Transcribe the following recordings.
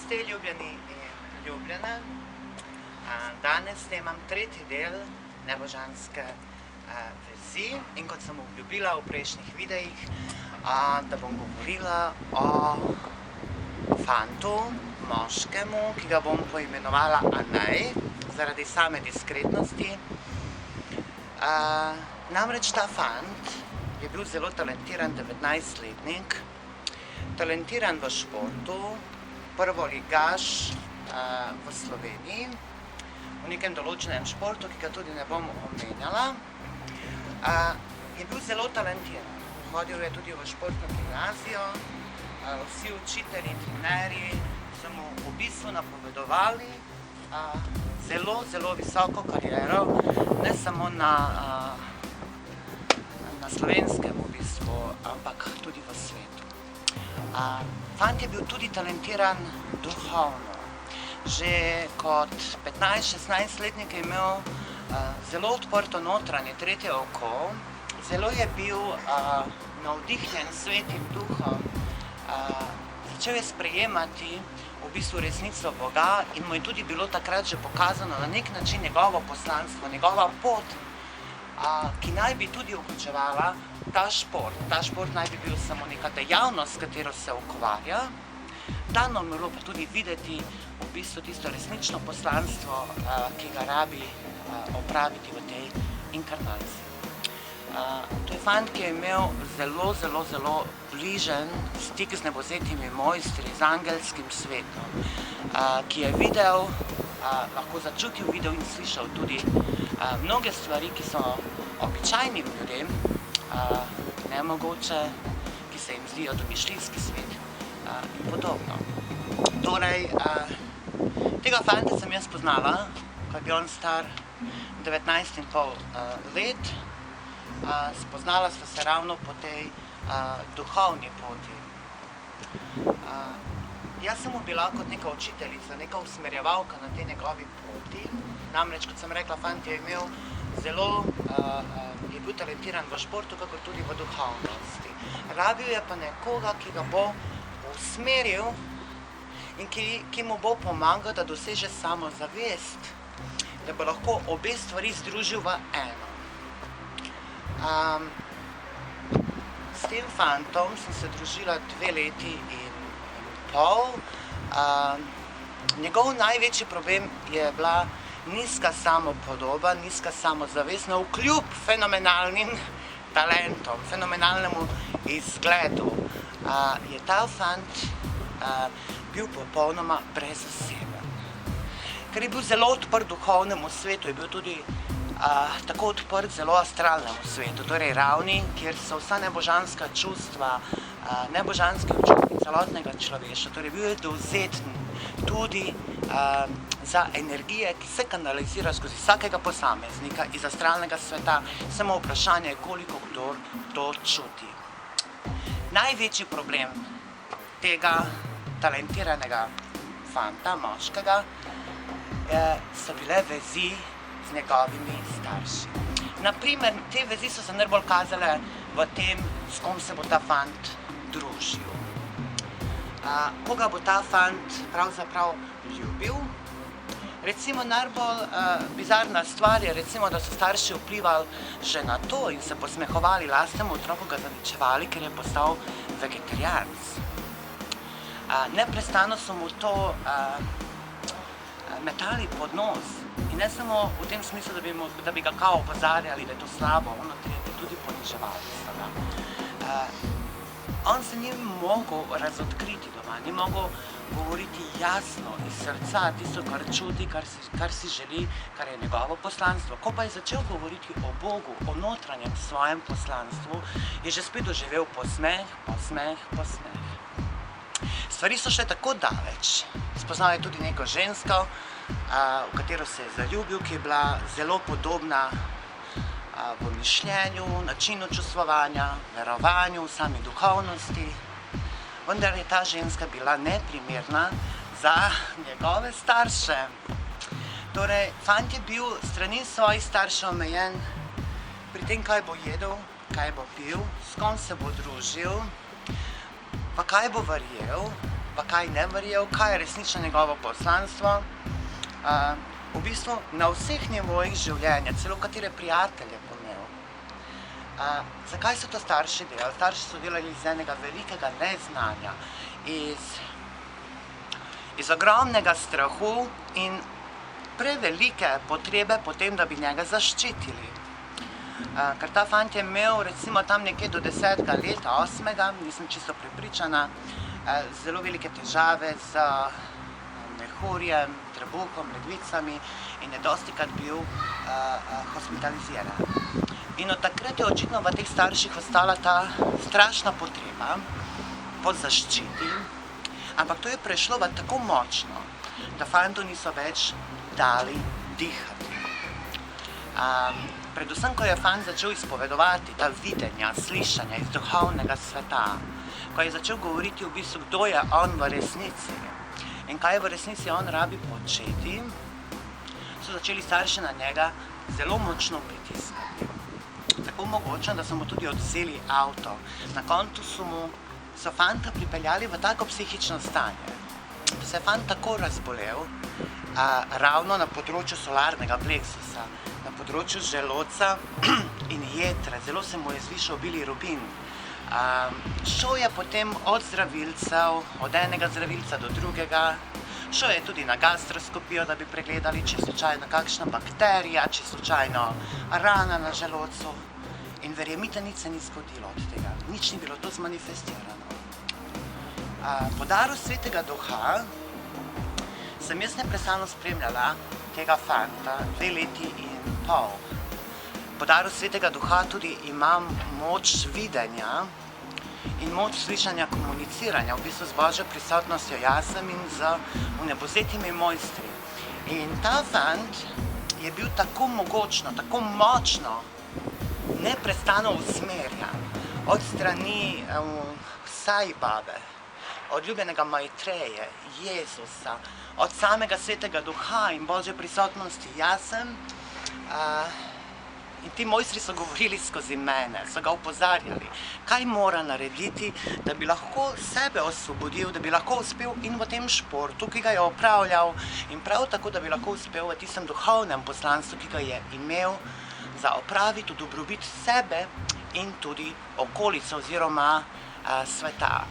Namaste, ljubljeni in ljubljene. Danes snemam tretji del nebožanske vezi in kot sem obljubila v prejšnjih videih, da bom govorila o fantu, moškemu, ki ga bom poimenovala Anej, zaradi same diskretnosti. Namreč ta fant je bil zelo talentiran 19-letnik, talentiran v športu, prvoligaš v Sloveniji, v nekem določenem športu, ki ga tudi ne bom omenjala. Je bil zelo talentiran, hodil je tudi v športno gimnazijo, vsi učitelji in trenerji so mu v bistvu napovedovali zelo visoko kariero, ne samo na slovenskem v bistvu, ampak tudi v svetu. Fant je bil tudi talentiran duhovno. Že kot 15-16-letnik je imel zelo odprto notranje tretje oko, zelo je bil navdihnjen svetim duhom, začel je sprejemati v bistvu resnico Boga in mu je tudi bilo takrat že pokazano na nek način njegovo poslanstvo, njegova pot, ki naj bi tudi vključevala ta šport. Ta šport naj bi bil samo neka dejavnost, s katero se ukvarja. Dano mu je bilo pa tudi videti v bistvu tisto resnično poslanstvo, ki ga rabi opraviti v tej inkarnaciji. To je fant, ki je imel zelo bližen stik z nebozetimi mojstri, z angelskim svetom, ki je videl, lahko začutil, videl in slišal tudi mnoge stvari, ki so običajnim ljudem nemogoče, ki se jim zdijo domišljijski svet in podobno. Torej, tega fanta sem jaz poznala, ko je bil on star 19,5 let. Spoznala sva se ravno po tej duhovni poti. Jaz sem mu bila kot neka učiteljica, neka usmerjevalka na tej njegovi poti. Namreč, kot sem rekla, fant je imel je bil talentiran v športu, kakor tudi v duhovnosti. Rabil je pa nekoga, ki ga bo usmeril in ki mu bo pomagal, da doseže samozavest, da bo lahko obe stvari združil v eno. S tem fantom sem se družila 2 leti in pol. Njegov največji problem je bila nizka samopodoba, nizka samozavest, navkljub fenomenalnim talentom, fenomenalnemu izgledu. Je ta fant bil popolnoma brezoseben. Ker je bil zelo odprt duhovnemu svetu, je bil tudi tako odprt zelo astralnemu svetu, torej ravni, kjer so vsa nebožanska čustva, nebožanski občutki celotnega človeštva, torej bil je dovzeten tudi za energije, ki se kanalizira skozi vsakega posameznika iz astralnega sveta, samo vprašanje je, koliko kdo to čuti. Največji problem tega talentiranega fanta, moškega, so bile vezi z njegovimi starši. Naprimer, te vezi so se najbolj kazale v tem, s kom se bo ta fant družil. Koga bo ta fant pravzaprav ljubil. Recimo, najbolj bizarna stvar je, recimo, da so starši vplivali že na to in se posmehovali lastnemu otroku, ga zaničevali, ker je postal vegetarijanec. Neprestano so mu to metali pod nos. In ne samo v tem smislu, da bi ga kao opozarjali, da je to slabo, ono tudi poniževali. On se ni mogel razodkriti doma, ni mogel govoriti jasno iz srca tisto, kar čuti, kar si želi, kar je njegovo poslanstvo. Ko pa je začel govoriti o Bogu, o notranjem svojem poslanstvu, je že spet doživel posmeh. Stvari so šle tako daleč. Spoznal je tudi neko žensko, v katero se je zaljubil, ki je bila zelo podobna v mišljenju, načinu čustvovanja, verovanju, sami duhovnosti. Vendar je ta ženska bila neprimerna za njegove starše. Torej, fant je bil strani svojih staršev omejen pri tem, kaj bo jedel, kaj bo pil, s kom se bo družil, pa kaj bo verjel, pa kaj ne verjel, kaj je resnično njegovo poslanstvo. V bistvu na vseh nivojih življenja, celo katere prijatelje imel. Zakaj so to starši delali? Starši so delali iz enega velikega neznanja, iz ogromnega strahu in prevelike potrebe potem, da bi njega zaščitili. Ker ta fant je imel recimo tam nekje do 10. leta, 8. nisem čisto prepričana, zelo velike težave z mehurjem, trebuhom, ledvicami in je dostikrat bil hospitaliziran. In od takrat je očitno v teh starših ostala ta strašna potreba po zaščiti, ampak to je prešlo v tako močno, da fantu niso več dali dihati. Predvsem, ko je fant začel izpovedovati ta videnja, slišanja iz duhovnega sveta, ko je začel govoriti v bistvu, kdo je on v resnici in kaj v resnici on rabi početi, so začeli starši na njega zelo močno pritiskati. Tako mogoče, da so mu tudi odvzeli avto. Na koncu so fanta pripeljali v tako psihično stanje, da se je fant tako razbolel, ravno na področju solarnega pleksusa, na področju želodca in jetre, zelo se mu je zvišal bilirubin. Šel je potem od zdravilcev, od enega zdravilca do drugega, šel je tudi na gastroskopijo, da bi pregledali, če je slučajno kakšna bakterija, če je slučajno rana na želodcu. In verjemite, nič se ni zgodilo od tega, nič ni bilo to zmanifestirano. Po daru Svetega Duha sem jaz neprestano spremljala tega fanta 2 leti in pol. Po daru Svetega Duha tudi imam moč videnja in moč slišanja, komuniciranja, v bistvu z Božjo prisotnostjo jasem in z vnebovzetimi mojstri. In ta fant je bil tako mogočno, tako močno, neprestano usmerjan od strani Sai Babe, od ljubljenega Maitreje, Jezusa, od samega Svetega Duha in Božje prisotnosti jasem. In ti mojstri so govorili skozi mene, so ga opozarjali, kaj mora narediti, da bi lahko sebe osvobodil, da bi lahko uspel in v tem športu, ki ga je opravljal, in prav tako, da bi lahko uspel v tistem duhovnem poslanstvu, ki ga je imel za opraviti v dobrobit sebe in tudi okolice oziroma sveta.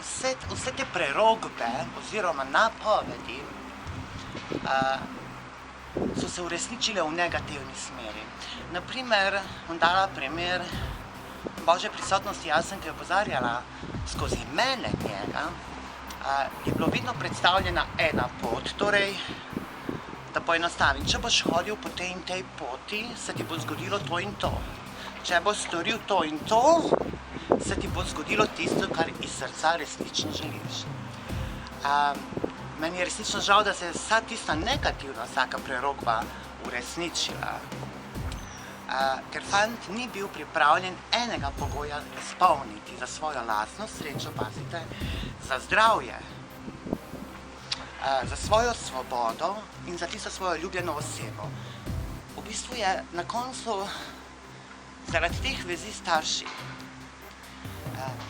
Vse te prerogbe oziroma napovedi so se uresničile v negativni smeri. Naprimer, bom dala primer Božje prisotnosti jasem, ki je opozarjala skozi mene njega, je bilo vedno predstavljena ena pot, torej, da poenostavim, če boš hodil po tej in tej poti, se ti bo zgodilo to in to. Če boš storil to in to, se ti bo zgodilo tisto, kar iz srca resnično želiš. Meni je resnično žal, da se je vsa tista negativna vsaka prerogba uresničila. Ker fant ni bil pripravljen enega pogoja izpolniti za svojo lastno srečo, pazite, za zdravje, za svojo svobodo in za tisto svojo ljubljeno osebo. V bistvu je na koncu zaradi teh vezi starši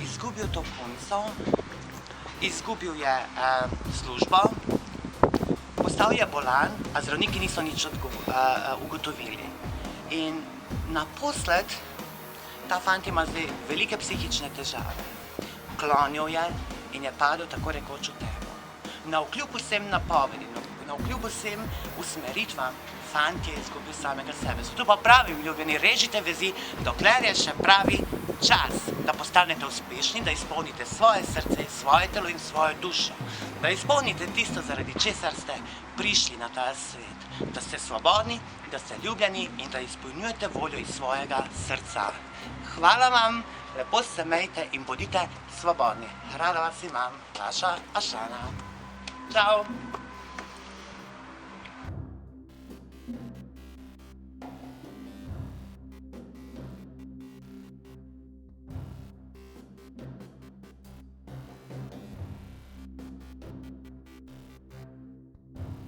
izgubil to punco, izgubil je službo, postal je bolan, a zdravniki niso nič ugotovili. In naposled ta fant ima zdaj velike psihične težave. Klonil je in je padel tako rekoč v temo. Navkljub vsem napovedim, navkljub vsem usmeritvam, fant je izgubil samega sebe. Zato pa pravim, ljubljeni, režite vezi, dokler je še pravi čas, da postanete uspešni, da izpolnite svoje srce, svoje telo in svojo dušo. Da izpolnite tisto, zaradi česar ste prišli na ta svet. Da ste svobodni, da ste ljubljeni in da izpolnjujete voljo iz svojega srca. Hvala vam, lepo se imejte in bodite svobodni. Rada vas imam, vaša Ašana. Čau!